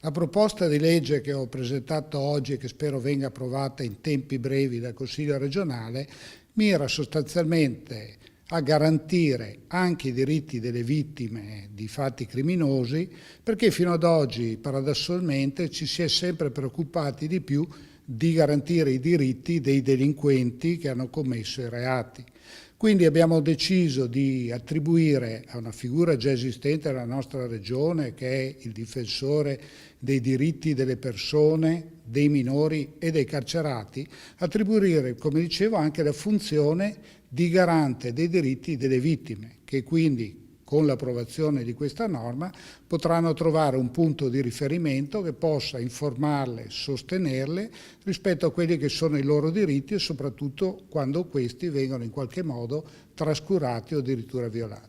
La proposta di legge che ho presentato oggi e che spero venga approvata in tempi brevi dal Consiglio regionale mira sostanzialmente a garantire anche i diritti delle vittime di fatti criminosi, perché fino ad oggi paradossalmente ci si è sempre preoccupati di più di garantire i diritti dei delinquenti che hanno commesso i reati. Quindi abbiamo deciso di attribuire a una figura già esistente nella nostra regione, che è il difensore dei diritti delle persone, dei minori e dei carcerati, attribuire, come dicevo, anche la funzione di garante dei diritti delle vittime, che quindi con l'approvazione di questa norma potranno trovare un punto di riferimento che possa informarle, sostenerle rispetto a quelli che sono i loro diritti e soprattutto quando questi vengono in qualche modo trascurati o addirittura violati.